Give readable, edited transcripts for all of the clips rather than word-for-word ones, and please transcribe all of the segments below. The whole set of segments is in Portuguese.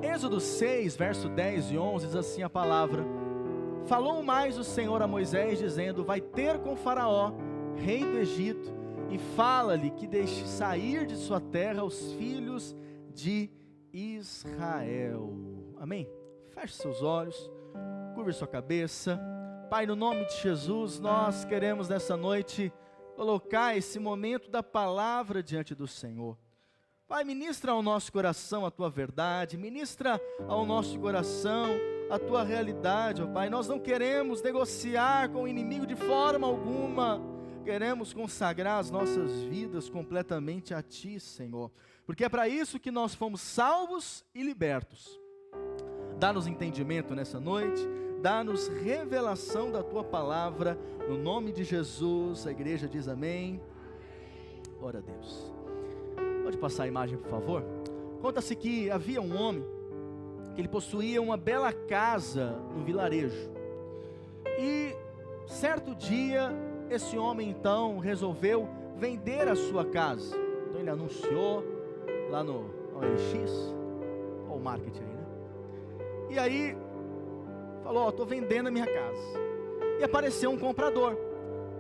Êxodo 6, verso 10 e 11, diz assim a palavra: falou mais o Senhor a Moisés, dizendo: vai ter com Faraó, rei do Egito, e fala-lhe que deixe sair de sua terra os filhos de Israel. Amém? Feche seus olhos, curve sua cabeça. Pai, no nome de Jesus, nós queremos nessa noite colocar esse momento da palavra diante do Senhor. Pai, ministra ao nosso coração a Tua verdade, ministra ao nosso coração a Tua realidade, ó Pai. Nós não queremos negociar com o inimigo de forma alguma, queremos consagrar as nossas vidas completamente a Ti, Senhor, porque é para isso que nós fomos salvos e libertos. Dá-nos entendimento nessa noite, dá-nos revelação da Tua palavra, no nome de Jesus. A igreja diz amém. Glória a Deus. Pode passar a imagem, por favor? Conta-se que havia um homem, que ele possuía uma bela casa no vilarejo, e certo dia, esse homem então resolveu vender a sua casa. Então ele anunciou lá no OLX, ou o marketing aí, né? E aí, falou: estou vendendo a minha casa. E apareceu um comprador,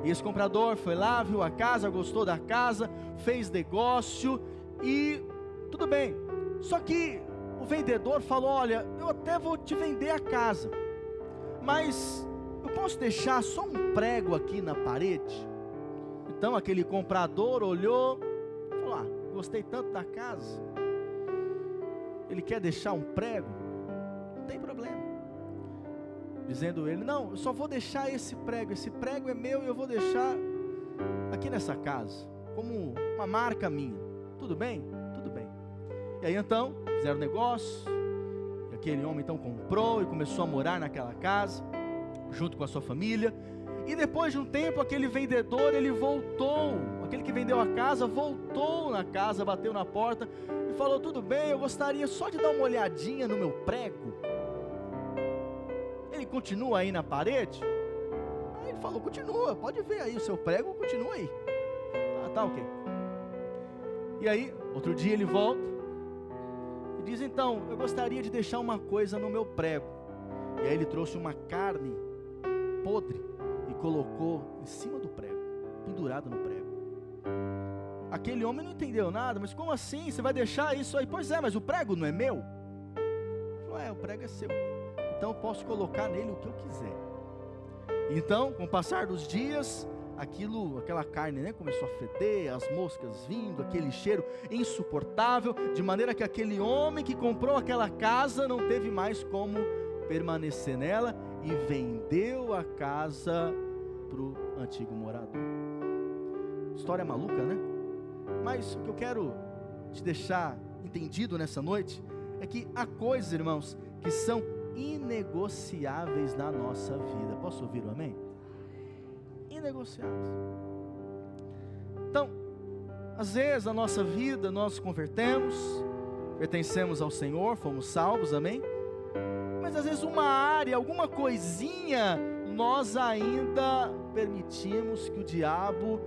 e esse comprador foi lá, viu a casa, gostou da casa, fez negócio, e tudo bem. Só que o vendedor falou: olha, eu até vou te vender a casa, mas eu posso deixar só um prego aqui na parede? Então aquele comprador olhou, falou: gostei tanto da casa, ele quer deixar um prego? Não tem problema. Dizendo ele: não, eu só vou deixar esse prego é meu, e eu vou deixar aqui nessa casa, como uma marca minha. Tudo bem? Tudo bem. E aí então, fizeram negócio, e aquele homem então comprou e começou a morar naquela casa, junto com a sua família. E depois de um tempo, aquele vendedor, ele voltou, aquele que vendeu a casa, voltou na casa, bateu na porta, e falou: tudo bem, eu gostaria só de dar uma olhadinha no meu prego. Ele continua aí na parede? Aí ele falou: continua, pode ver aí o seu prego, continua aí. Tá ok. E aí, outro dia ele volta e diz: então, eu gostaria de deixar uma coisa no meu prego. E aí ele trouxe uma carne podre e colocou em cima do prego, pendurado no prego. Aquele homem não entendeu nada: mas como assim? Você vai deixar isso aí? Pois é, mas o prego não é meu? Ele falou: o prego é seu, então eu posso colocar nele o que eu quiser. Então, com o passar dos dias, aquela carne, né, começou a feder, as moscas vindo, aquele cheiro insuportável, de maneira que aquele homem que comprou aquela casa não teve mais como permanecer nela, e vendeu a casa para o antigo morador. História maluca, né? Mas o que eu quero te deixar entendido nessa noite é que há coisas, irmãos, que são inegociáveis na nossa vida. Posso ouvir o amém? Inegociáveis. Então, às vezes na nossa vida nós convertemos, pertencemos ao Senhor, fomos salvos, amém? Mas às vezes uma área, alguma coisinha, nós ainda permitimos que o diabo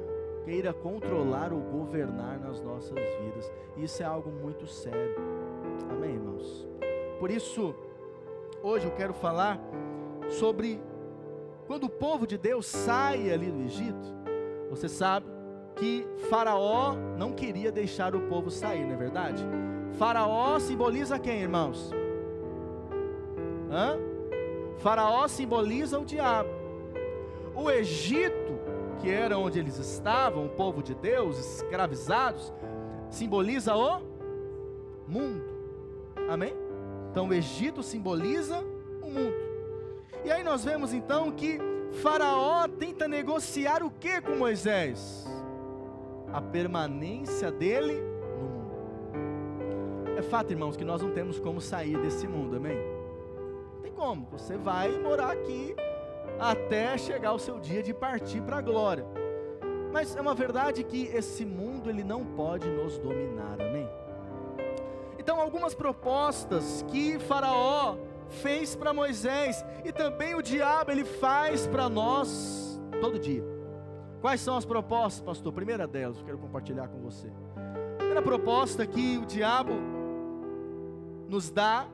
queira controlar ou governar nas nossas vidas. Isso é algo muito sério, amém, irmãos? Por isso, hoje eu quero falar sobre quando o povo de Deus sai ali do Egito. Você sabe que Faraó não queria deixar o povo sair, não é verdade? Faraó simboliza quem, irmãos? Faraó simboliza o diabo. O Egito, que era onde eles estavam, o povo de Deus, escravizados, simboliza o mundo, amém? Então o Egito simboliza o mundo. E aí nós vemos então que Faraó tenta negociar o que com Moisés? A permanência dele no mundo. É fato, irmãos, que nós não temos como sair desse mundo, amém? Não tem como, você vai morar aqui até chegar o seu dia de partir para a glória. Mas é uma verdade que esse mundo ele não pode nos dominar, amém? Então algumas propostas que Faraó fez para Moisés, e também o diabo ele faz para nós todo dia. Quais são as propostas, pastor? Primeira delas, eu quero compartilhar com você. A primeira proposta que o diabo nos dá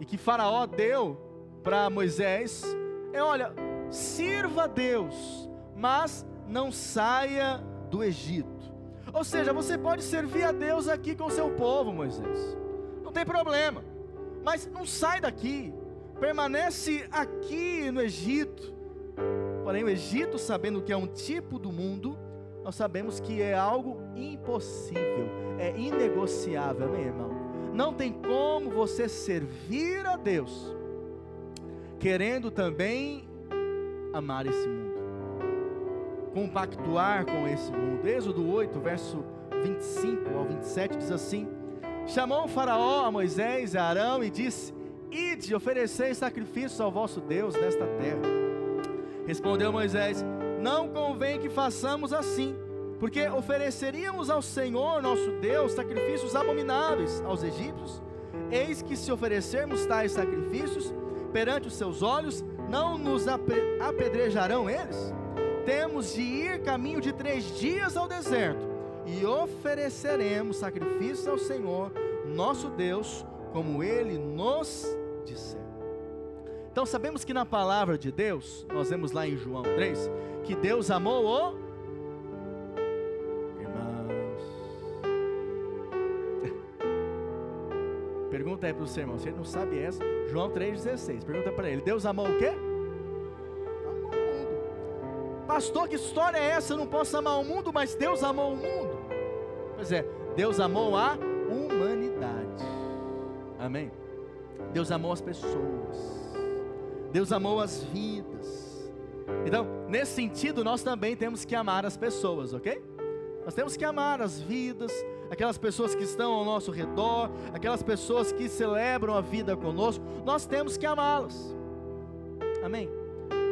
e que Faraó deu para Moisés é: olha, sirva a Deus, mas não saia do Egito. Ou seja, você pode servir a Deus aqui com o seu povo, Moisés, não tem problema, mas não sai daqui, permanece aqui no Egito. Porém o Egito, sabendo que é um tipo do mundo, nós sabemos que é algo impossível, é inegociável, amém, irmão? Não tem como você servir a Deus querendo também amar esse mundo, compactuar com esse mundo. Êxodo 8, verso 25 ao 27 diz assim: chamou o Faraó a Moisés e a Arão e disse: ide, oferecei sacrifícios ao vosso Deus nesta terra. Respondeu Moisés: não convém que façamos assim, porque ofereceríamos ao Senhor nosso Deus sacrifícios abomináveis aos egípcios. Eis que se oferecermos tais sacrifícios perante os seus olhos, não nos apedrejarão eles? Temos de ir caminho de 3 dias ao deserto, e ofereceremos sacrifícios ao Senhor nosso Deus, como Ele nos disser. Então sabemos que na palavra de Deus, nós vemos lá em João 3, que Deus amou o... Irmãos, pergunta aí para o seu irmão, se ele não sabe essa, João 3,16, pergunta para ele: Deus amou o quê? Amou o mundo. Pastor, que história é essa? Eu não posso amar o mundo, mas Deus amou o mundo. Pois é, Deus amou a humanidade, amém? Deus amou as pessoas, Deus amou as vidas. Então, nesse sentido, nós também temos que amar as pessoas, ok? Nós temos que amar as vidas, aquelas pessoas que estão ao nosso redor, aquelas pessoas que celebram a vida conosco, nós temos que amá-las, amém?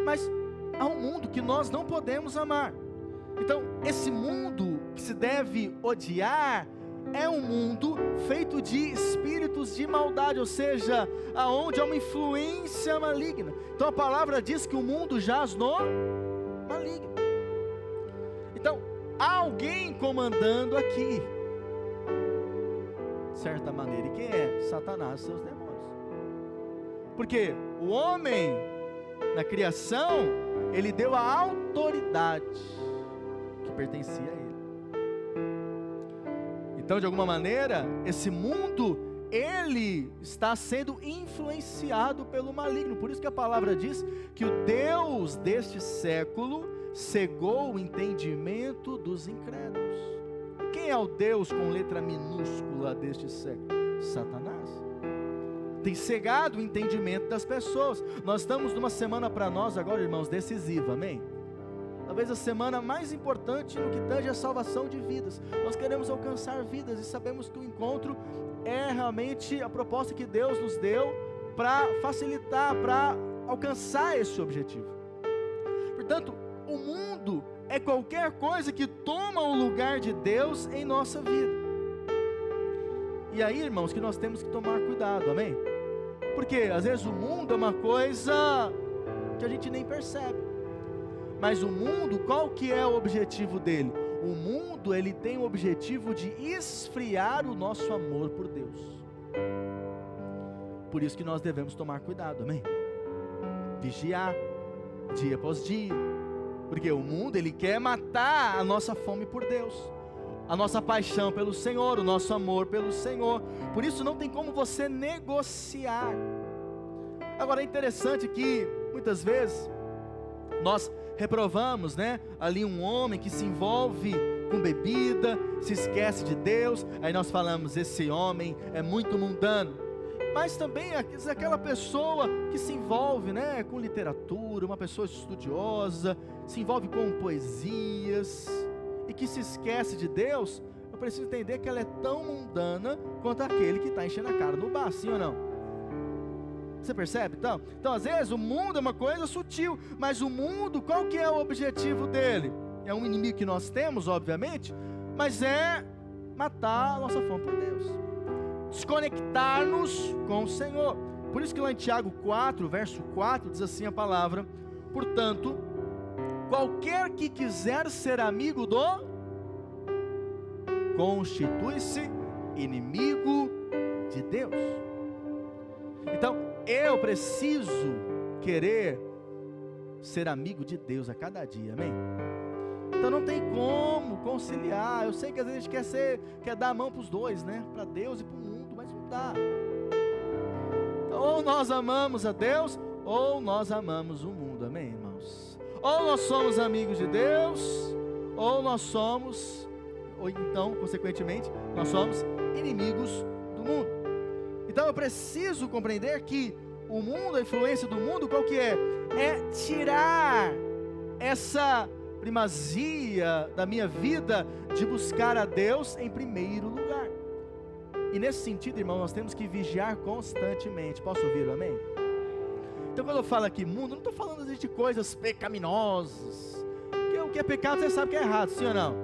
Mas há um mundo que nós não podemos amar. Então, esse mundo que se deve odiar é um mundo feito de espíritos de maldade, ou seja, aonde há uma influência maligna. Então a palavra diz que o mundo jaz no maligno. Então, há alguém comandando aqui, de certa maneira, e quem é? Satanás e seus demônios. Porque o homem, na criação, ele deu a autoridade que pertencia a ele. Então, de alguma maneira, esse mundo, ele está sendo influenciado pelo maligno. Por isso que a palavra diz que o Deus deste século cegou o entendimento dos incrédulos. Quem é o Deus com letra minúscula deste século? Satanás. Tem cegado o entendimento das pessoas. Nós estamos numa semana para nós agora, irmãos, decisiva, amém? Talvez a semana mais importante no que tange a salvação de vidas. Nós queremos alcançar vidas e sabemos que o encontro é realmente a proposta que Deus nos deu para facilitar, para alcançar esse objetivo. Portanto, o mundo é qualquer coisa que toma o lugar de Deus em nossa vida. E aí, irmãos, que nós temos que tomar cuidado, amém? Porque às vezes o mundo é uma coisa que a gente nem percebe. Mas o mundo, qual que é o objetivo dele? O mundo, ele tem o objetivo de esfriar o nosso amor por Deus. Por isso que nós devemos tomar cuidado, amém? Vigiar, dia após dia. Porque o mundo, ele quer matar a nossa fome por Deus, a nossa paixão pelo Senhor, o nosso amor pelo Senhor. Por isso não tem como você negociar. Agora é interessante que, muitas vezes, nós reprovamos, né, ali um homem que se envolve com bebida, se esquece de Deus, aí nós falamos: esse homem é muito mundano. Mas também aquela pessoa que se envolve, né, com literatura, uma pessoa estudiosa, se envolve com poesias e que se esquece de Deus, eu preciso entender que ela é tão mundana quanto aquele que está enchendo a cara no bar, sim ou não? Você percebe? Então, às vezes o mundo é uma coisa sutil, mas o mundo, qual que é o objetivo dele? É um inimigo que nós temos, obviamente, mas é matar a nossa fome por Deus, desconectar-nos com o Senhor. Por isso que lá em Tiago 4, verso 4, diz assim a palavra: portanto, qualquer que quiser ser amigo do, constitui-se inimigo de Deus. Então, eu preciso querer ser amigo de Deus a cada dia, amém? Então não tem como conciliar. Eu sei que às vezes a gente quer dar a mão para os dois, né? Para Deus e para o mundo, mas não dá. Então, ou nós amamos a Deus, ou nós amamos o mundo, amém, irmãos? Ou nós somos amigos de Deus, ou então, consequentemente, nós somos inimigos do mundo. Então eu preciso compreender que o mundo, a influência do mundo, qual que é? É tirar essa primazia da minha vida de buscar a Deus em primeiro lugar. E nesse sentido, irmão, nós temos que vigiar constantemente. Posso ouvir, amém? Então quando eu falo aqui mundo, não estou falando de coisas pecaminosas. Porque o que é pecado você sabe que é errado, sim ou não?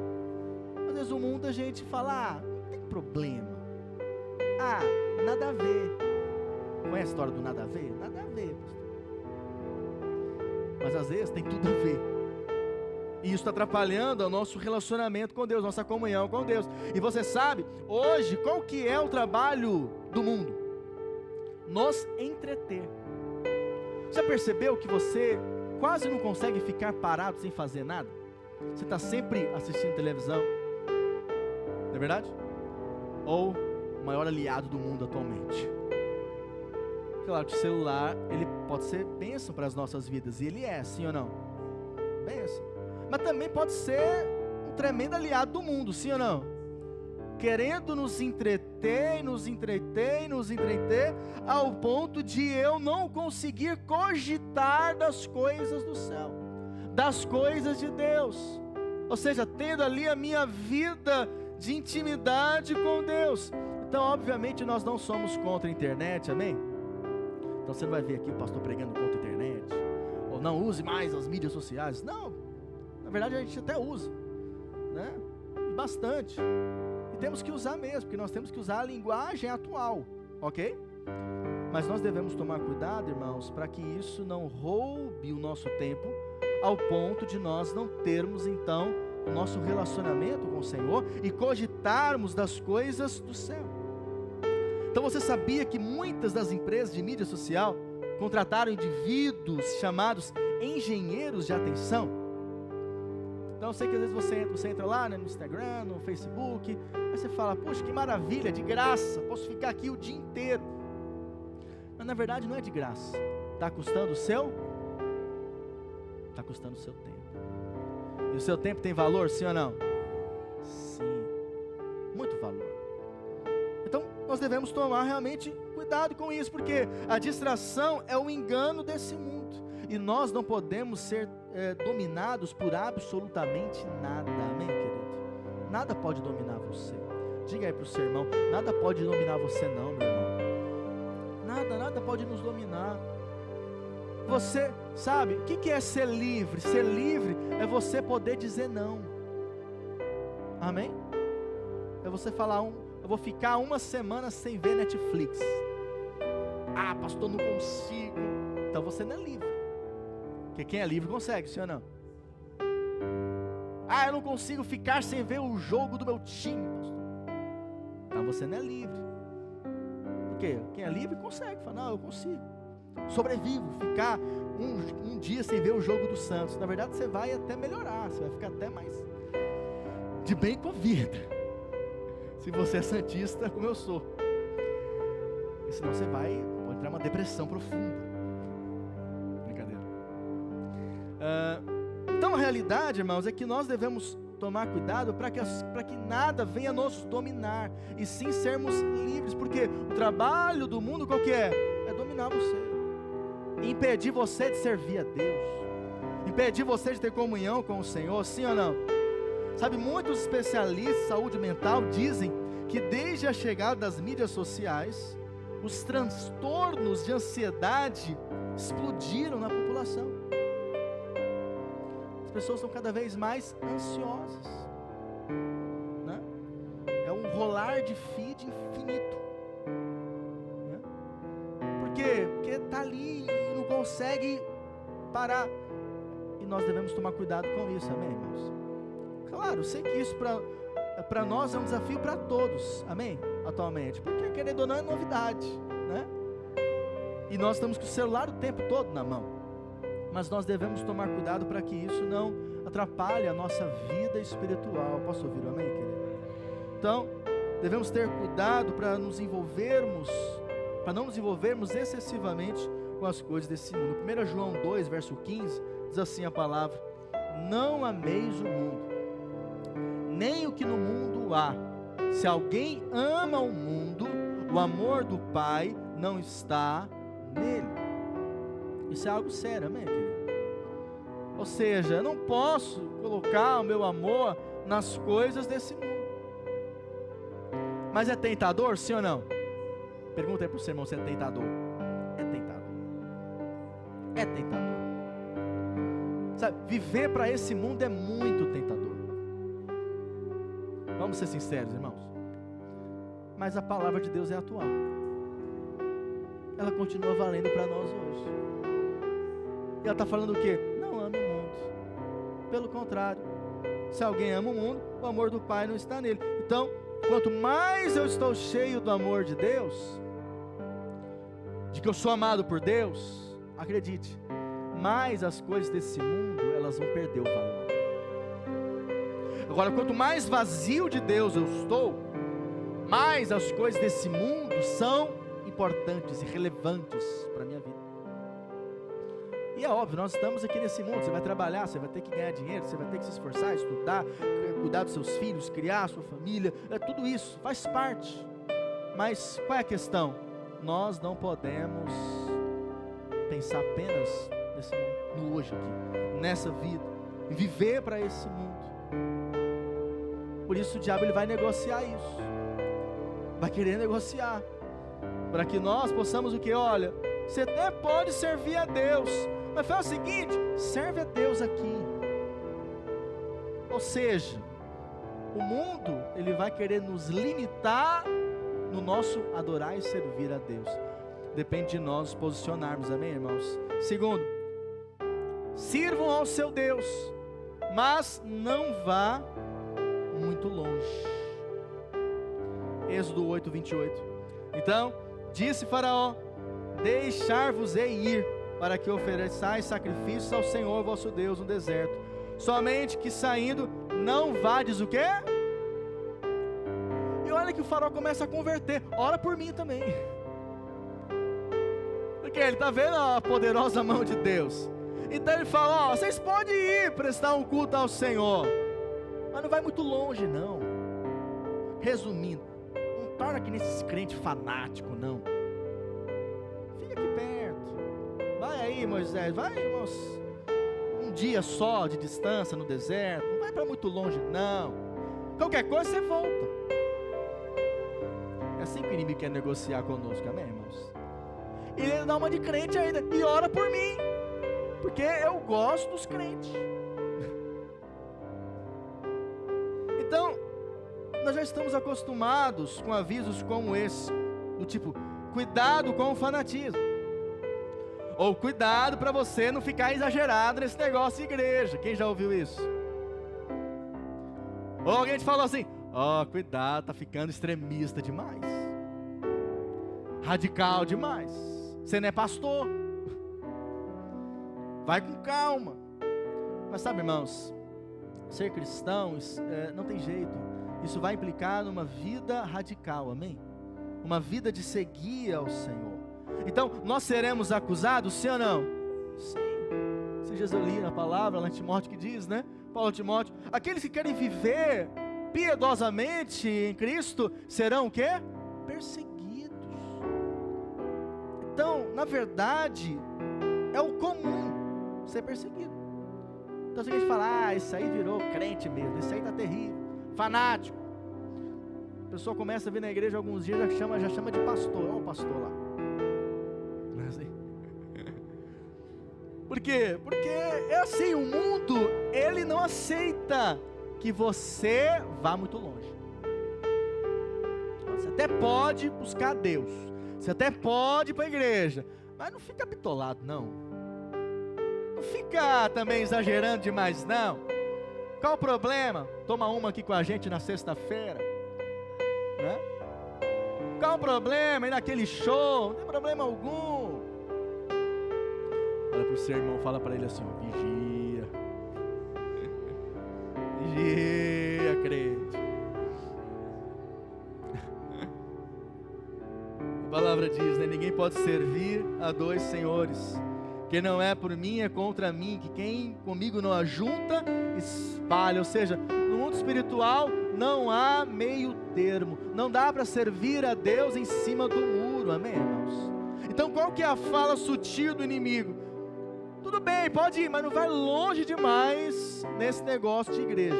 Às vezes o mundo a gente fala, não tem problema. Nada a ver. Conhece a história do nada a ver? Nada a ver, pastor. Mas às vezes tem tudo a ver. E isso está atrapalhando o nosso relacionamento com Deus, nossa comunhão com Deus. E você sabe, hoje, qual que é o trabalho do mundo? Nos entreter. Já percebeu que você quase não consegue ficar parado sem fazer nada? Você está sempre assistindo televisão, não é verdade? Ou o maior aliado do mundo atualmente. Claro que o celular, ele pode ser bênção para as nossas vidas, e ele é, sim ou não? Bênção. Mas também pode ser um tremendo aliado do mundo, sim ou não? Querendo nos entreter, ao ponto de eu não conseguir cogitar das coisas do céu, das coisas de Deus. Ou seja, tendo ali a minha vida de intimidade com Deus. Então, obviamente, nós não somos contra a internet, amém? Então você não vai ver aqui o pastor pregando contra a internet, ou não use mais as mídias sociais. Não, na verdade a gente até usa, né? E bastante. E temos que usar mesmo, porque nós temos que usar a linguagem atual, ok? Mas nós devemos tomar cuidado, irmãos, para que isso não roube o nosso tempo, ao ponto de nós não termos então o nosso relacionamento com o Senhor e cogitarmos das coisas do céu. Então você sabia que muitas das empresas de mídia social contrataram indivíduos chamados engenheiros de atenção? Então eu sei que às vezes você entra lá, né, no Instagram, no Facebook, aí você fala, poxa, que maravilha, de graça, posso ficar aqui o dia inteiro. Mas na verdade não é de graça, está custando o seu tempo. E o seu tempo tem valor, sim ou não? Sim, muito valor. Então nós devemos tomar realmente cuidado com isso, porque a distração é o engano desse mundo, e nós não podemos ser dominados por absolutamente nada, amém, querido? Nada pode dominar você. Diga aí para o seu irmão, nada pode dominar você não, meu irmão. Nada pode nos dominar. Você sabe, o que é ser livre? Ser livre é você poder dizer não, amém? É você falar, eu vou ficar uma semana sem ver Netflix. Pastor, não consigo. Então você não é livre. Porque quem é livre consegue, sim ou não? Eu não consigo ficar sem ver o jogo do meu time, pastor. Então você não é livre. Por quê? Quem é livre consegue. Fala, não, eu consigo. Sobrevivo, ficar um dia sem ver o jogo do Santos. Na verdade você vai até melhorar, você vai ficar até mais de bem com a vida, se você é santista como eu sou. E senão você pode entrar numa depressão profunda. Brincadeira. Então a realidade, irmãos, é que nós devemos tomar cuidado para que nada venha nos dominar, e sim sermos livres, porque o trabalho do mundo qual que é? É dominar você, impedir você de servir a Deus, impedir você de ter comunhão com o Senhor, sim ou não? Sabe, muitos especialistas em saúde mental dizem que desde a chegada das mídias sociais, os transtornos de ansiedade explodiram na população. As pessoas estão cada vez mais ansiosas, né? É um rolar de feed infinito, né? Por quê? Porque está ali e não consegue parar. E nós devemos tomar cuidado com isso, amém, irmãos? Claro, eu sei que isso para nós é um desafio para todos, amém? Atualmente, porque querendo ou não é novidade, né? E nós estamos com o celular o tempo todo na mão. Mas nós devemos tomar cuidado para que isso não atrapalhe a nossa vida espiritual. Posso ouvir um amém, querido? Então, devemos ter cuidado para não nos envolvermos excessivamente com as coisas desse mundo. 1 João 2, verso 15, diz assim a palavra: não ameis o mundo, nem o que no mundo há. Se alguém ama o mundo, o amor do Pai não está nele. Isso é algo sério, amém, querido? Ou seja, eu não posso colocar o meu amor nas coisas desse mundo. Mas é tentador, sim ou não? Pergunta aí para o seu irmão se é tentador. É tentador. É tentador. Sabe, viver para esse mundo é muito tentador. Vamos ser sinceros, irmãos. Mas a palavra de Deus é atual. Ela continua valendo para nós hoje. E ela está falando o quê? Não ame o mundo. Pelo contrário, se alguém ama o mundo, o amor do Pai não está nele. Então, quanto mais eu estou cheio do amor de Deus, de que eu sou amado por Deus, acredite, mais as coisas desse mundo, elas vão perder o valor. Agora, quanto mais vazio de Deus eu estou, mais as coisas desse mundo são importantes e relevantes para a minha vida. E é óbvio, nós estamos aqui nesse mundo, você vai trabalhar, você vai ter que ganhar dinheiro, você vai ter que se esforçar, estudar, cuidar dos seus filhos, criar a sua família, tudo isso faz parte. Mas qual é a questão? Nós não podemos pensar apenas nesse mundo, no hoje aqui, nessa vida, e viver para esse mundo. Por isso o diabo ele vai negociar isso, vai querer negociar, para que nós possamos o que? Olha, você até pode servir a Deus, mas faz o seguinte, serve a Deus aqui. Ou seja, o mundo ele vai querer nos limitar no nosso adorar e servir a Deus. Depende de nós nos posicionarmos, amém, irmãos? Segundo, sirvam ao seu Deus, mas não vá muito longe. Êxodo 8, 28. Então, disse Faraó: deixar-vos-ei ir, para que ofereçais sacrifícios ao Senhor vosso Deus no deserto. Somente que saindo, não vades o quê? E olha que o Faraó começa a converter. Ora por mim também. Porque ele está vendo a poderosa mão de Deus. Então ele fala: ó, vocês podem ir prestar um culto ao Senhor, mas não vai muito longe não. Resumindo, não torna que nesses crentes fanáticos não. Fica aqui perto. Vai aí, Moisés, vai um dia só de distância no deserto. Não vai para muito longe não. Qualquer coisa você volta. É assim que o inimigo quer negociar conosco, amém, irmãos? E ele dá uma de crente ainda, e ora por mim, porque eu gosto dos crentes. Então, nós já estamos acostumados com avisos como esse, do tipo, cuidado com o fanatismo, ou cuidado para você não ficar exagerado nesse negócio de igreja. Quem já ouviu isso? Ou alguém te falou assim: ó, cuidado, tá ficando extremista demais, radical demais, você não é pastor, vai com calma. Mas sabe, irmãos, ser cristão não tem jeito, isso vai implicar numa vida radical, amém? Uma vida de seguir ao Senhor. Então, nós seremos acusados, sim ou não? Sim. Esses dias eu li na palavra, lá em Timóteo, que diz, né? Paulo Timóteo: aqueles que querem viver piedosamente em Cristo serão o quê? Perseguidos. Então, na verdade, é o comum ser perseguido. Então, se a gente falar: isso aí virou crente mesmo, isso aí está terrível, fanático. A pessoa começa a vir na igreja alguns dias, já chama de pastor. Olha o pastor lá. Não é assim? Por quê? Porque é assim, o mundo, ele não aceita que você vá muito longe. Você até pode buscar Deus, você até pode ir para a igreja, mas não fica bitolado não. Não fica também exagerando demais não. Qual o problema? Toma uma aqui com a gente na sexta-feira, né? Qual o problema ir naquele show? Não tem problema algum. Olha para o seu irmão, fala para ele assim, ó, vigia. Vigia, crente. A palavra diz, né? Ninguém pode servir a dois senhores. Quem não é por mim é contra mim. Que quem comigo não ajunta, espalha. Ou seja, no mundo espiritual não há meio termo. Não dá para servir a Deus em cima do muro. Amém, irmãos? Então qual que é a fala sutil do inimigo? Tudo bem, pode ir, mas não vai longe demais nesse negócio de igreja.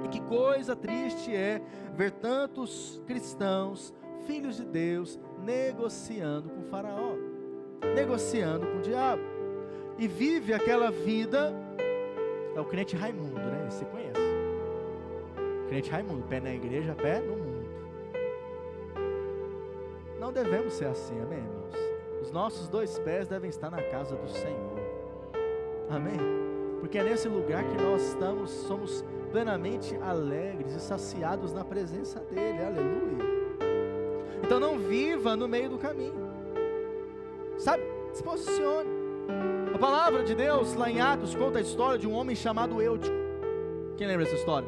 E que coisa triste é ver tantos cristãos, filhos de Deus, negociando com o faraó, negociando com o diabo, e vive aquela vida, é o crente Raimundo, né? Você conhece, crente Raimundo, pé na igreja, pé no mundo. Não devemos ser assim, amém, irmãos? Os nossos dois pés devem estar na casa do Senhor, amém? Porque é nesse lugar que nós estamos, somos plenamente alegres e saciados na presença dEle, aleluia. Então não viva no meio do caminho, sabe? Se posicione. A palavra de Deus lá em Atos conta a história de um homem chamado Eutico. Quem lembra dessa história?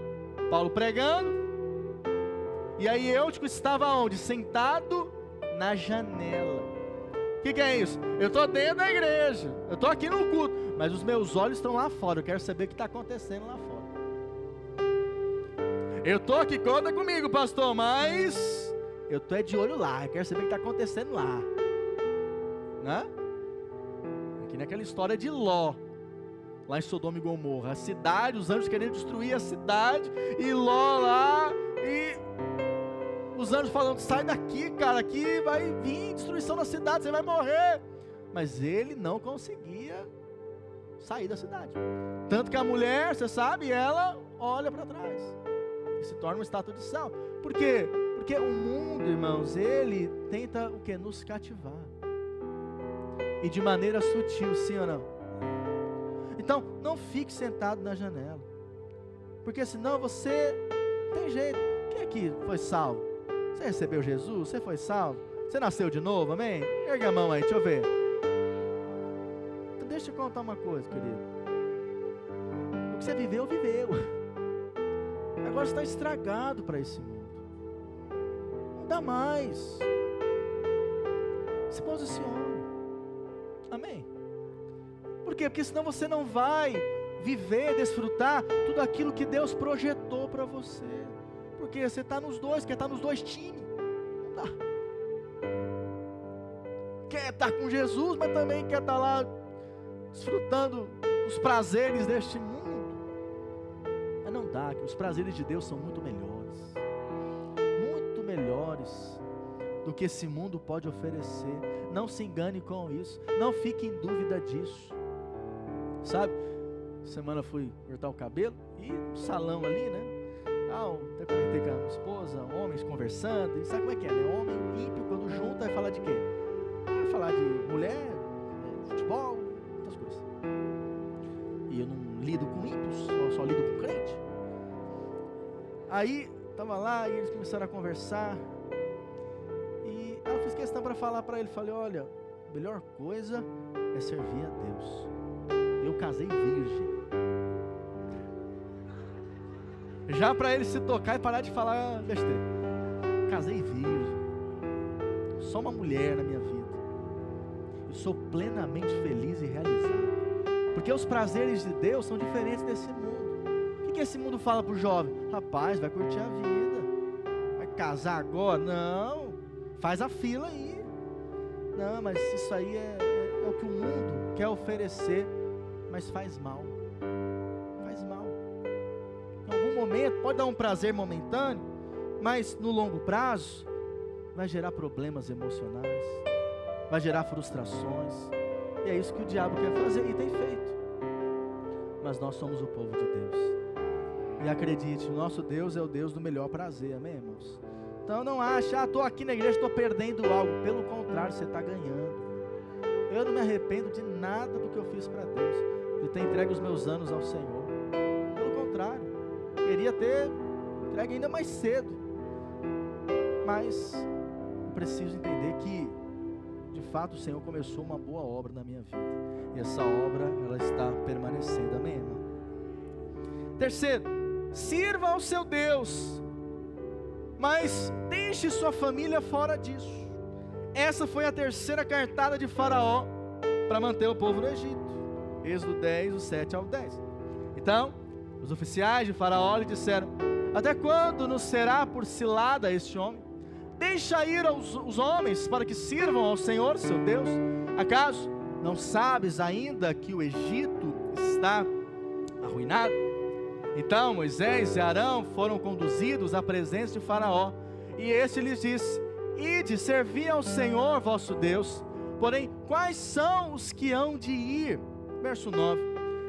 Paulo pregando, e aí Eutico estava onde? Sentado na janela. O que é isso? Eu estou dentro da igreja, eu estou aqui no culto, mas os meus olhos estão lá fora, eu quero saber o que está acontecendo lá fora. Eu estou aqui, conta comigo, pastor, mas eu estou de olho lá, eu quero saber o que está acontecendo lá, né? Aqui naquela história de Ló, lá em Sodoma e Gomorra, a cidade, os anjos querendo destruir a cidade, e Ló lá, e os anjos falando, sai daqui, cara, aqui vai vir destruição na cidade, você vai morrer. Mas ele não conseguia sair da cidade, tanto que a mulher, você sabe, ela olha para trás, e se torna uma estátua de sal. Por quê? Porque o mundo, irmãos, ele tenta o quê? Nos cativar, e de maneira sutil, sim ou não? Então, não fique sentado na janela, porque senão você não tem jeito. Quem aqui foi salvo? Você recebeu Jesus? Você foi salvo? Você nasceu de novo? Amém? Erga a mão aí, deixa eu ver. Então deixa eu contar uma coisa, querido. O que você viveu, viveu. Agora você está estragado para esse mundo. Não dá mais. Se posicione. Amém? Por quê? Porque senão você não vai viver, desfrutar tudo aquilo que Deus projetou para você. Porque você está nos dois, quer estar nos dois times. Não dá. Quer estar com Jesus, mas também quer estar lá desfrutando os prazeres deste mundo. Mas não dá, que os prazeres de Deus são muito melhores. Muito melhores do que esse mundo pode oferecer. Não se engane com isso. Não fique em dúvida disso. Sabe? Semana fui cortar o cabelo e no salão ali, né? Até comentei com a minha esposa, homens conversando, e sabe como é que é, né? Homem ímpio, quando junta, vai falar de quê? Vai falar de mulher, futebol, muitas coisas. E eu não lido com ímpios, só lido com crente. Aí, estava lá, e eles começaram a conversar, e eu fiz questão para falar para ele, falei, olha, a melhor coisa é servir a Deus. Eu casei virgem. Já para ele se tocar e parar de falar besteira. Casei virgem. Sou uma mulher na minha vida. E sou plenamente feliz e realizado. Porque os prazeres de Deus são diferentes desse mundo. O que esse mundo fala para o jovem? Rapaz, vai curtir a vida. Vai casar agora? Não. Faz a fila aí. Não, mas isso aí é o que o mundo quer oferecer. Mas faz mal. Momento, pode dar um prazer momentâneo, mas no longo prazo vai gerar problemas emocionais, vai gerar frustrações, e é isso que o diabo quer fazer e tem feito. Mas nós somos o povo de Deus, e acredite, o nosso Deus é o Deus do melhor prazer, amém, irmãos? Então não ache, estou aqui na igreja, estou perdendo algo. Pelo contrário, você está ganhando. Eu não me arrependo de nada do que eu fiz para Deus, de ter entregue os meus anos ao Senhor. Pelo contrário, queria ter entregue ainda mais cedo, mas eu preciso entender que de fato o Senhor começou uma boa obra na minha vida. E essa obra, ela está permanecendo. Amém, irmão? Terceiro, sirva ao seu Deus, mas deixe sua família fora disso. Essa foi a terceira cartada de Faraó para manter o povo no Egito. Êxodo 10, do 7 ao 10. Então, os oficiais de Faraó lhe disseram: até quando nos será por cilada este homem? Deixa ir os homens para que sirvam ao Senhor, seu Deus. Acaso não sabes ainda que o Egito está arruinado? Então Moisés e Arão foram conduzidos à presença de Faraó, e este lhes disse: ide, servi ao Senhor vosso Deus. Porém, quais são os que hão de ir? Verso 9.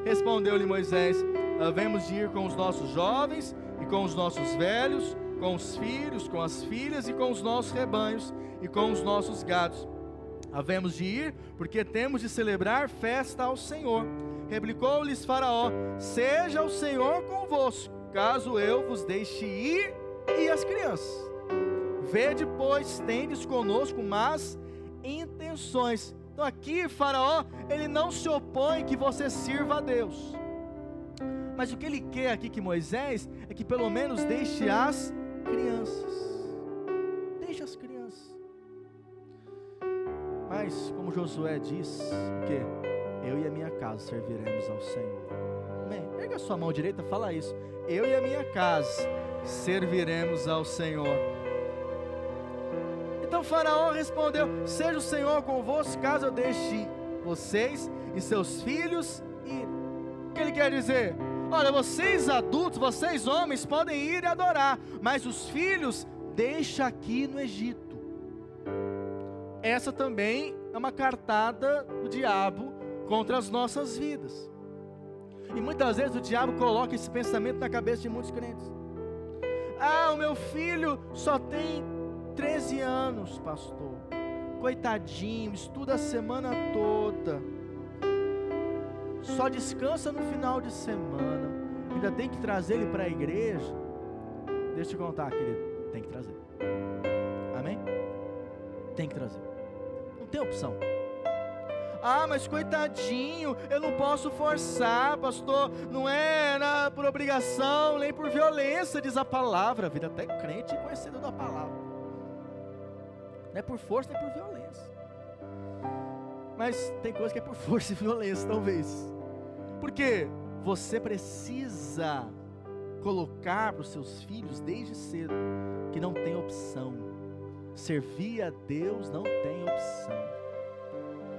Respondeu-lhe Moisés: havemos de ir com os nossos jovens e com os nossos velhos, com os filhos, com as filhas e com os nossos rebanhos e com os nossos gados. Havemos de ir, porque temos de celebrar festa ao Senhor. Replicou-lhes Faraó: seja o Senhor convosco, caso eu vos deixe ir e as crianças. Vede, pois, tendes conosco más intenções. Então aqui Faraó, ele não se opõe que você sirva a Deus, mas o que ele quer aqui que Moisés é que pelo menos deixe as crianças. Deixe as crianças. Mas como Josué diz, o quê? Eu e a minha casa serviremos ao Senhor. Amém? Pega a sua mão direita, fala isso: eu e a minha casa serviremos ao Senhor. Então Faraó respondeu: seja o Senhor convosco, caso eu deixe vocês e seus filhos ir. O que ele quer dizer? Olha, vocês adultos, vocês homens podem ir e adorar, mas os filhos deixa aqui no Egito. Essa também é uma cartada do diabo contra as nossas vidas. E muitas vezes o diabo coloca esse pensamento na cabeça de muitos crentes: ah, o meu filho só tem 13 anos, pastor, coitadinho, estuda a semana toda, só descansa no final de semana, ainda tem que trazer ele para a igreja. Deixa eu te contar, querido, tem que trazer. Amém? Tem que trazer, não tem opção. Ah, mas coitadinho, eu não posso forçar, pastor, não é por obrigação, nem por violência, diz a palavra. Vira até crente conhecedor da palavra. Não é por força, nem por violência. Mas tem coisa que é por força e violência, talvez. Porque você precisa colocar para os seus filhos desde cedo que não tem opção. Servir a Deus não tem opção.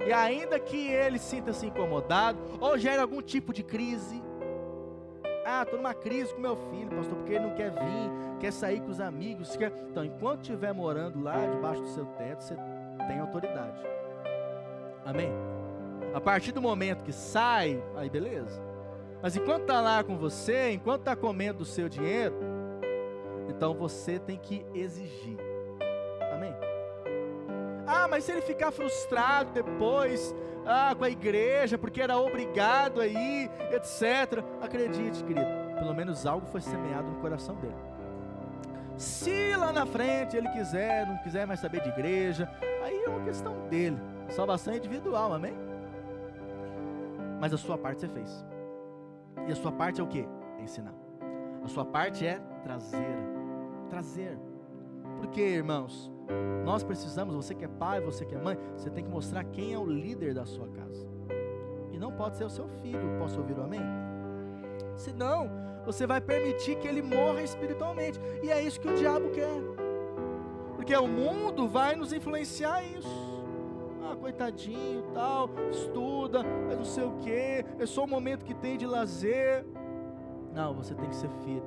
E ainda que ele sinta-se incomodado, ou gere algum tipo de crise. Ah, estou numa crise com meu filho, pastor, porque ele não quer vir, quer sair com os amigos. Então, enquanto estiver morando lá debaixo do seu teto, você tem autoridade. Amém? A partir do momento que sai, aí beleza. Mas enquanto está lá com você, enquanto está comendo do seu dinheiro, então você tem que exigir. Amém? Ah, mas se ele ficar frustrado depois, com a igreja, porque era obrigado a ir, etc. Acredite, querido, pelo menos algo foi semeado no coração dele. Se lá na frente ele não quiser mais saber de igreja, aí é uma questão dele. Salvação é individual, amém? Mas a sua parte você fez. E a sua parte é o quê? É ensinar. A sua parte é trazer. Porque, irmãos, nós precisamos, você que é pai, você que é mãe, você tem que mostrar quem é o líder da sua casa. E não pode ser o seu filho. Posso ouvir o amém? Senão, você vai permitir que ele morra espiritualmente. E é isso que o diabo quer. Porque o mundo vai nos influenciar a isso. Ah, coitadinho, tal, estuda, mas não sei o que, é só o momento que tem de lazer. Não, você tem que ser filho.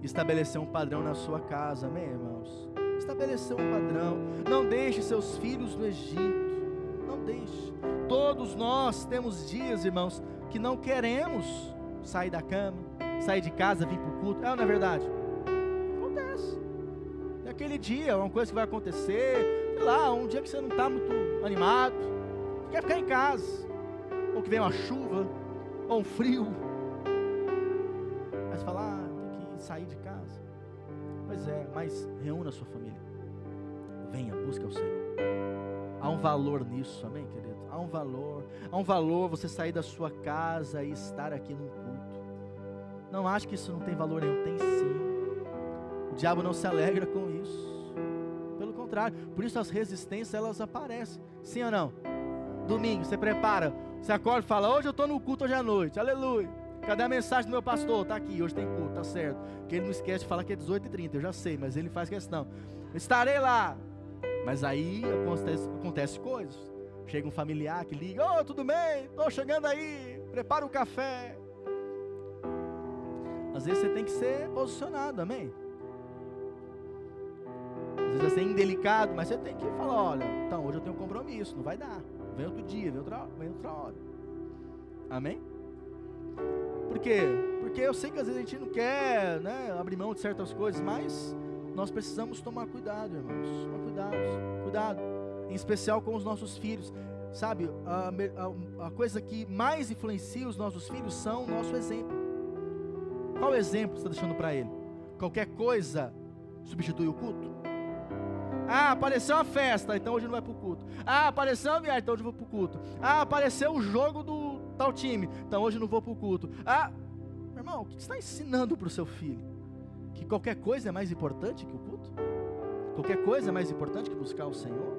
Estabelecer um padrão na sua casa, amém, irmãos? Estabelecer um padrão. Não deixe seus filhos no Egito. Não deixe. Todos nós temos dias, irmãos, que não queremos sair da cama, sair de casa, vir para o culto. Não é verdade? Acontece. Naquele dia, uma coisa que vai acontecer, sei lá, um dia que você não está muito animado, quer ficar em casa, ou que vem uma chuva, ou um frio. Mas fala, tem que sair de casa. Pois é, mas reúna a sua família. Venha, busca o Senhor. Há um um valor nisso, amém, querido? Há um valor você sair da sua casa e estar aqui num culto. Não acho que isso não tem valor nenhum, tem sim. O diabo não se alegra com isso, pelo contrário, por isso as resistências elas aparecem, sim ou não? Domingo, você prepara, você acorda e fala, hoje eu estou no culto hoje à noite, aleluia. Cadê a mensagem do meu pastor? Está aqui, hoje tem culto, está certo. Porque ele não esquece de falar que é 18h30, eu já sei, mas ele faz questão. Estarei lá. Mas aí acontece coisas. Chega um familiar que liga, tudo bem? Estou chegando aí, prepara o café. Às vezes você tem que ser posicionado, amém? Às vezes você é indelicado, mas você tem que falar, olha, então hoje eu tenho um compromisso, não vai dar. Vem outro dia, vem outra hora. Amém? Por quê? Porque eu sei que às vezes a gente não quer, né, abrir mão de certas coisas, mas nós precisamos tomar cuidado, irmãos. Tomar cuidado. Em especial com os nossos filhos. Sabe, a coisa que mais influencia os nossos filhos são o nosso exemplo. Qual exemplo você está deixando para ele? Qualquer coisa substitui o culto? Apareceu uma festa, então hoje não vai para o culto. Apareceu uma viagem, então hoje eu vou para o culto. Apareceu o jogo do tal time, então hoje não vou para o culto. Meu irmão, o que você está ensinando para o seu filho? Que qualquer coisa é mais importante que o culto? Qualquer coisa é mais importante que buscar o Senhor?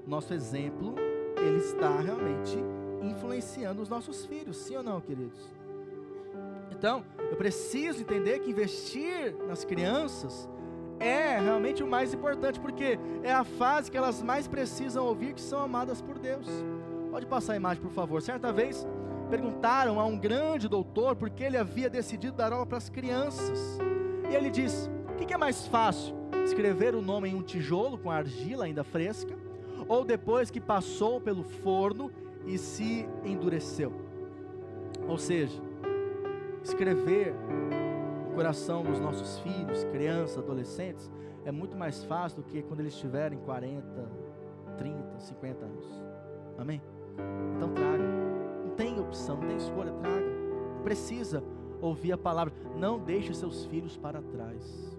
Nosso exemplo, ele está realmente influenciando os nossos filhos, sim ou não, queridos? Então, eu preciso entender que investir nas crianças é realmente o mais importante, porque é a fase que elas mais precisam ouvir que são amadas por Deus. Pode passar a imagem, por favor. Certa vez, perguntaram a um grande doutor por que ele havia decidido dar aula para as crianças. E ele disse, o que é mais fácil? Escrever o nome em um tijolo com argila ainda fresca, ou depois que passou pelo forno e se endureceu? Ou seja, escrever o coração dos nossos filhos, crianças, adolescentes, é muito mais fácil do que quando eles tiverem 40, 30, 50 anos. Amém? Então traga. Não tem opção, não tem escolha, traga. Precisa ouvir a palavra. Não deixe seus filhos para trás.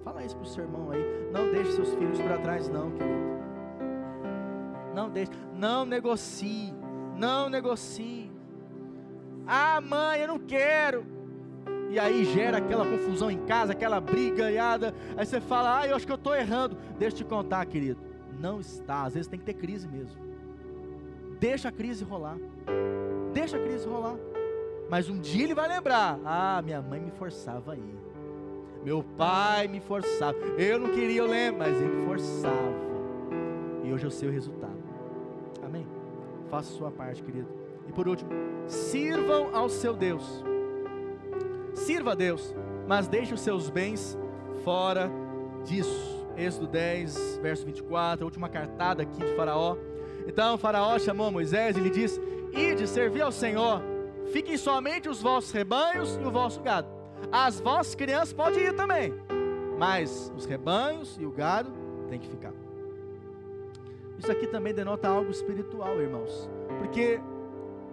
Fala isso para o seu irmão aí. Não deixe seus filhos para trás não, querido. Não deixe. Não negocie. Não negocie. Mãe, eu não quero. E aí gera aquela confusão em casa, aquela brigaiada. Aí você fala, eu acho que eu estou errando. Deixa eu te contar, querido. Não está. Às vezes tem que ter crise mesmo. Deixa a crise rolar. Deixa a crise rolar. Mas um dia ele vai lembrar. Minha mãe me forçava a ir. Meu pai me forçava. Eu não queria, eu lembro, mas ele forçava. E hoje eu sei o resultado. Amém? Faça a sua parte, querido. E por último, sirvam ao seu Deus. Sirva a Deus, mas deixe os seus bens fora disso. Êxodo 10, verso 24, a última cartada aqui de Faraó. Então Faraó chamou Moisés e lhe disse, ide servir ao Senhor, fiquem somente os vossos rebanhos e o vosso gado. As vossas crianças podem ir também, mas os rebanhos e o gado tem que ficar. Isso aqui também denota algo espiritual, irmãos, porque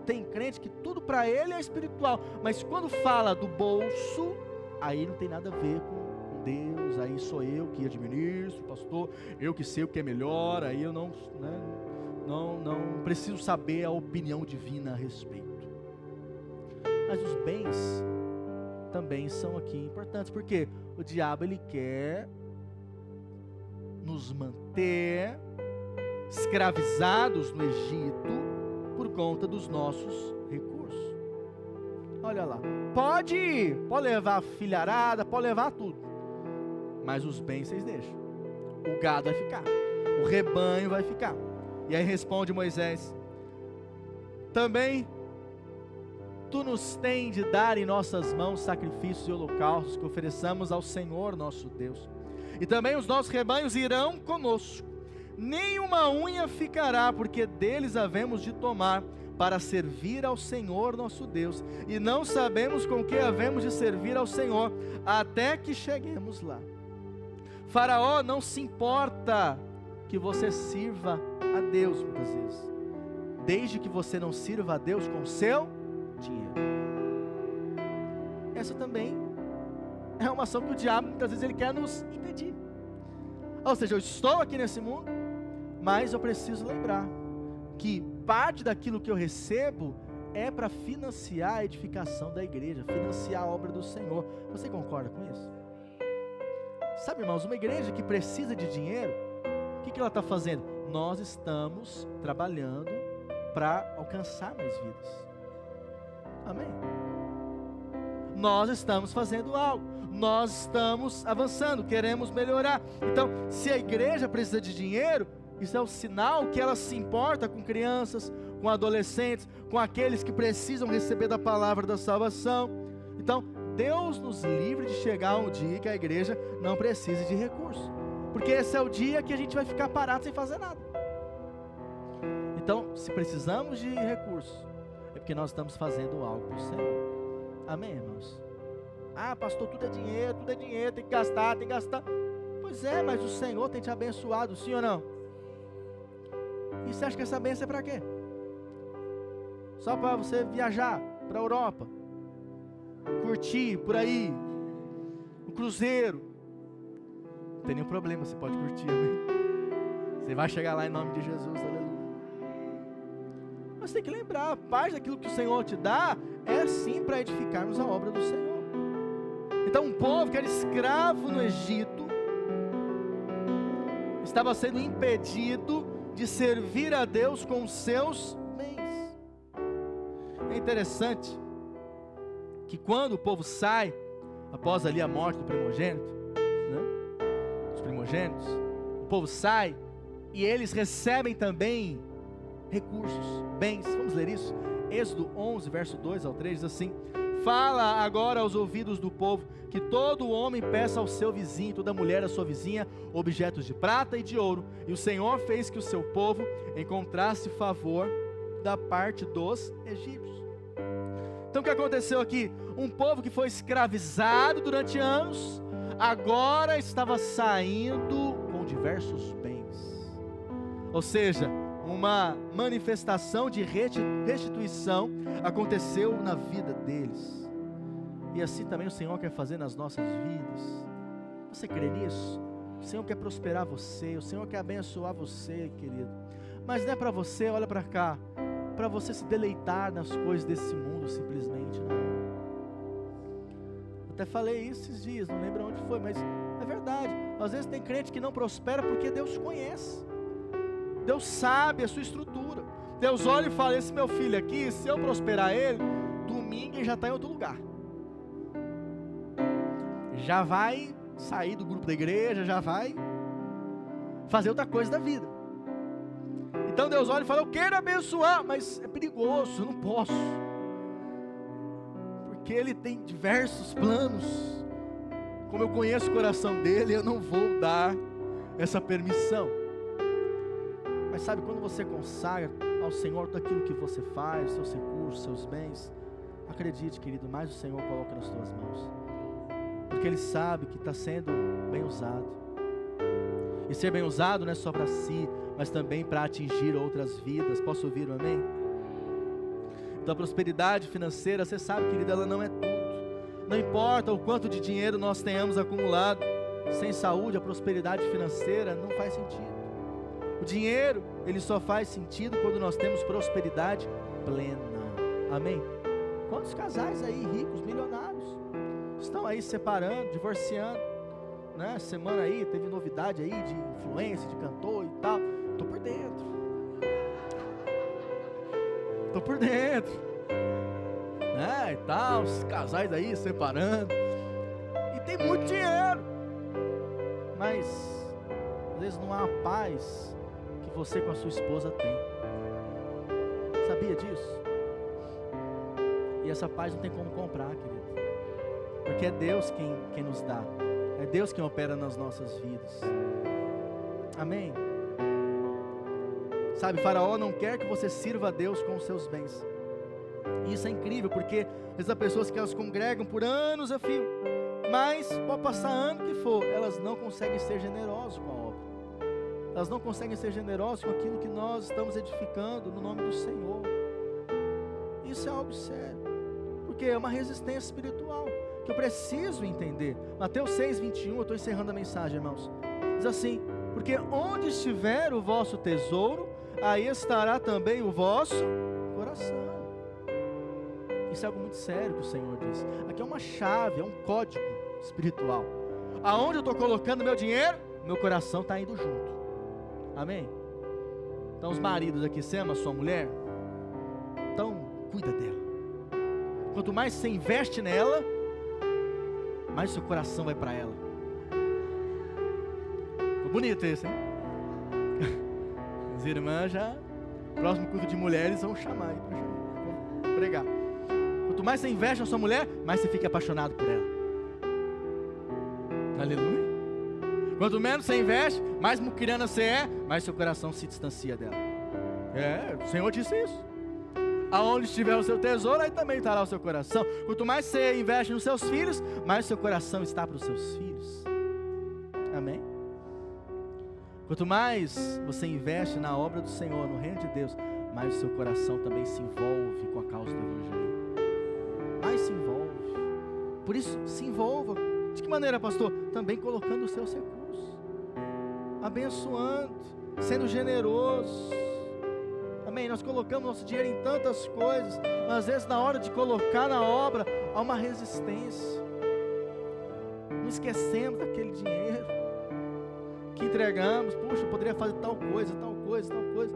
tem crente que tudo para ele é espiritual, mas quando fala do bolso, aí não tem nada a ver com Deus, aí sou eu que administro, pastor, eu que sei o que é melhor, aí eu não preciso saber a opinião divina a respeito. Mas os bens também são aqui importantes, porque o diabo ele quer nos manter escravizados no Egito por conta dos nossos recursos. Olha lá, pode ir, pode levar a filharada, pode levar tudo, mas os bens vocês deixam. O gado vai ficar, o rebanho vai ficar. E aí responde Moisés, também tu nos tens de dar em nossas mãos sacrifícios e holocaustos que ofereçamos ao Senhor nosso Deus, e também os nossos rebanhos irão conosco, nenhuma unha ficará, porque deles havemos de tomar para servir ao Senhor nosso Deus, e não sabemos com que havemos de servir ao Senhor, até que cheguemos lá. Faraó não se importa que você sirva a Deus muitas vezes, desde que você não sirva a Deus com o seu dinheiro. Essa também é uma ação que o diabo muitas vezes ele quer nos impedir. Ou seja, eu estou aqui nesse mundo, Mas eu preciso lembrar que parte daquilo que eu recebo é para financiar a edificação da igreja, financiar a obra do Senhor. Você concorda com isso? Sabe, irmãos, uma igreja que precisa de dinheiro, o que ela está fazendo? Nós estamos trabalhando para alcançar mais vidas. Amém? Nós estamos fazendo algo, nós estamos avançando, queremos melhorar. Então, se a igreja precisa de dinheiro, isso é o sinal que ela se importa com crianças, com adolescentes, com aqueles que precisam receber da palavra da salvação. Então, Deus nos livre de chegar um dia que a igreja não precise de recursos, porque esse é o dia que a gente vai ficar parado sem fazer nada. Então, se precisamos de recursos, é porque nós estamos fazendo algo para o Senhor. Amém, irmãos? Ah, pastor, tudo é dinheiro, tem que gastar, Pois é, mas o Senhor tem te abençoado, sim ou não? E você acha que essa bênção é para quê? Só para você viajar para a Europa, curtir por aí, um cruzeiro. Não tem nenhum problema, você pode curtir, amém? Você vai chegar lá em nome de Jesus, aleluia. Mas tem que lembrar, parte daquilo que o Senhor te dá é sim para edificarmos a obra do Senhor. Então um povo que era escravo no Egito estava sendo impedido de servir a Deus com os seus bens. É interessante que quando o povo sai, após ali a morte do primogênito, né, os primogênitos, o povo sai e eles recebem também recursos, bens. Vamos ler isso? Êxodo 11, verso 2 ao 3, diz assim: fala agora aos ouvidos do povo, que todo homem peça ao seu vizinho, toda mulher à sua vizinha, objetos de prata e de ouro. E o Senhor fez que o seu povo encontrasse favor da parte dos egípcios. Então o que aconteceu aqui? Um povo que foi escravizado durante anos, agora estava saindo com diversos bens. Ou seja, uma manifestação de restituição aconteceu na vida deles. E assim também o Senhor quer fazer nas nossas vidas. Você crê nisso? O Senhor quer prosperar você, o Senhor quer abençoar você, querido. Mas não é para você, olha para cá, para você se deleitar nas coisas desse mundo simplesmente, não. Até falei isso esses dias, não lembro onde foi, mas é verdade. Às vezes tem crente que não prospera porque Deus conhece, Deus sabe a sua estrutura. Deus olha e fala: esse meu filho aqui, se eu prosperar ele, domingo ele já está em outro lugar, já vai sair do grupo da igreja, já vai fazer outra coisa da vida. Então Deus olha e fala: eu quero abençoar, mas é perigoso, eu não posso, porque Ele tem diversos planos. Como eu conheço o coração dele, eu não vou dar essa permissão. Mas sabe, quando você consagra ao Senhor tudo aquilo que você faz, seus recursos, seus bens, acredite, querido, mais o Senhor coloca nas tuas mãos, porque Ele sabe que está sendo bem usado. E ser bem usado não é só para si, mas também para atingir outras vidas. Posso ouvir um amém? Então a prosperidade financeira, você sabe, querido, ela não é tudo. Não importa o quanto de dinheiro nós tenhamos acumulado, sem saúde, a prosperidade financeira não faz sentido. O dinheiro, ele só faz sentido quando nós temos prosperidade plena. Amém? Quantos casais aí, ricos, milionários, estão aí se separando, divorciando, né? Semana aí, teve novidade aí de influência, de cantor e tal. Tô por dentro, né? E tal, os casais aí separando, e tem muito dinheiro, mas às vezes não há a paz que você com a sua esposa tem. Sabia disso? E essa paz não tem como comprar, querido, porque é Deus quem nos dá, é Deus quem opera nas nossas vidas. Amém? Sabe, Faraó não quer que você sirva a Deus com os seus bens. E isso é incrível, porque essas pessoas que elas congregam por anos a fio, mas pode passar ano que for, elas não conseguem ser generosas com a obra. Elas não conseguem ser generosas com aquilo que nós estamos edificando no nome do Senhor. Isso é algo sério, porque é uma resistência espiritual que eu preciso entender. Mateus 6:21, eu estou encerrando a mensagem, irmãos. Diz assim: Porque onde estiver o vosso tesouro, aí estará também o vosso coração. Isso é algo muito sério que o Senhor diz. Aqui é uma chave, é um código espiritual. Aonde eu estou colocando meu dinheiro, meu coração está indo junto. Amém? Então os maridos aqui, você ama a sua mulher? Então cuida dela. Quanto mais você investe nela, mais seu coração vai para ela. Ficou bonito esse, hein? As irmãs já, próximo culto de mulheres, vão chamar aí para pregar. Quanto mais você investe na sua mulher, mais você fica apaixonado por ela. Aleluia. Quanto menos você investe, mais muquirana você é, mais seu coração se distancia dela. O Senhor disse isso. Aonde estiver o seu tesouro, aí também estará o seu coração. Quanto mais você investe nos seus filhos, mais seu coração está para os seus filhos. Amém? Quanto mais você investe na obra do Senhor, no reino de Deus, mais o seu coração também se envolve com a causa do Evangelho. Mais se envolve. Por isso, se envolva. De que maneira, pastor? Também colocando os seus recursos, abençoando, sendo generoso. Amém? Nós colocamos nosso dinheiro em tantas coisas, mas às vezes na hora de colocar na obra, há uma resistência. Não esquecemos daquele dinheiro que entregamos. Puxa, eu poderia fazer tal coisa, tal coisa, tal coisa.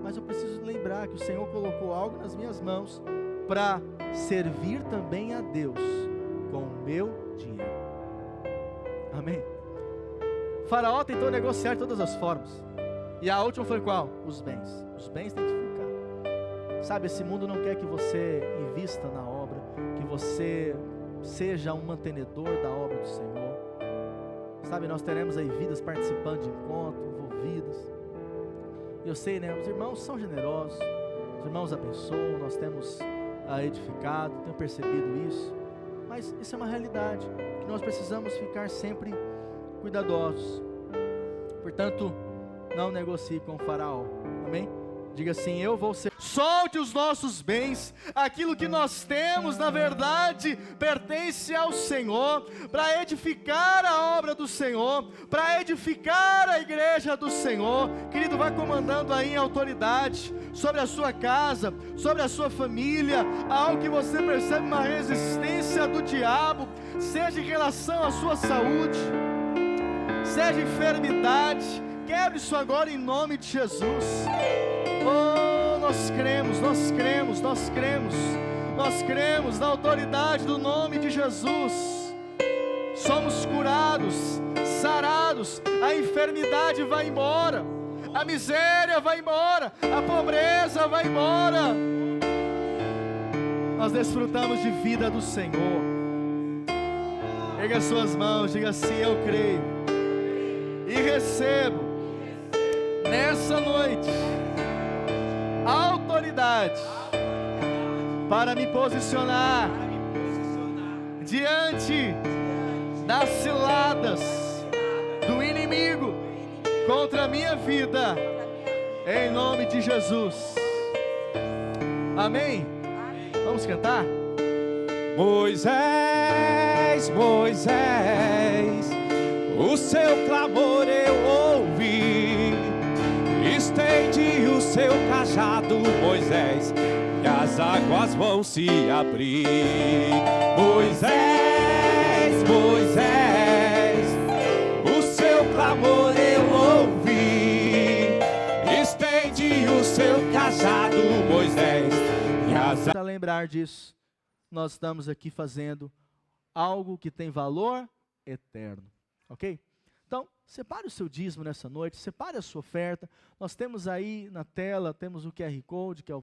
Mas eu preciso lembrar que o Senhor colocou algo nas minhas mãos para servir também a Deus com o meu dinheiro. Amém? O faraó tentou negociar de todas as formas. E a última foi qual? Os bens. Os bens têm que ficar. Sabe, esse mundo não quer que você invista na obra, que você seja um mantenedor da obra do Senhor. Sabe, nós teremos aí vidas participando de encontro, envolvidas. E eu sei, né, os irmãos são generosos, os irmãos abençoam, nós temos edificado, tenho percebido isso. Mas isso é uma realidade, que nós precisamos ficar sempre cuidadosos. Portanto, não negocie com o faraó. Amém? Diga assim: eu vou ser. Solte os nossos bens. Aquilo que nós temos, na verdade, pertence ao Senhor, para edificar a obra do Senhor, para edificar a igreja do Senhor. Querido, vai comandando aí em autoridade sobre a sua casa, sobre a sua família. Algo que você percebe uma resistência do diabo, seja em relação à sua saúde, seja enfermidade. Quebre isso agora em nome de Jesus. Oh, nós cremos, nós cremos, nós cremos, nós cremos na autoridade do nome de Jesus. Somos curados, sarados, a enfermidade vai embora, a miséria vai embora, a pobreza vai embora. Nós desfrutamos de vida do Senhor. Erga suas mãos, diga assim: eu creio e recebo nessa noite autoridade para me posicionar diante das ciladas do inimigo contra a minha vida, em nome de Jesus. Amém? Vamos cantar? Moisés, Moisés, o seu clamor eu ouvi. Estende o seu cajado, Moisés, e as águas vão se abrir. Moisés, Moisés, o seu clamor eu ouvi. Estende o seu cajado, Moisés, e as... Para lembrar disso, nós estamos aqui fazendo algo que tem valor eterno, ok? Então, separe o seu dízimo nessa noite, separe a sua oferta. Nós temos aí na tela, temos o QR Code, que é o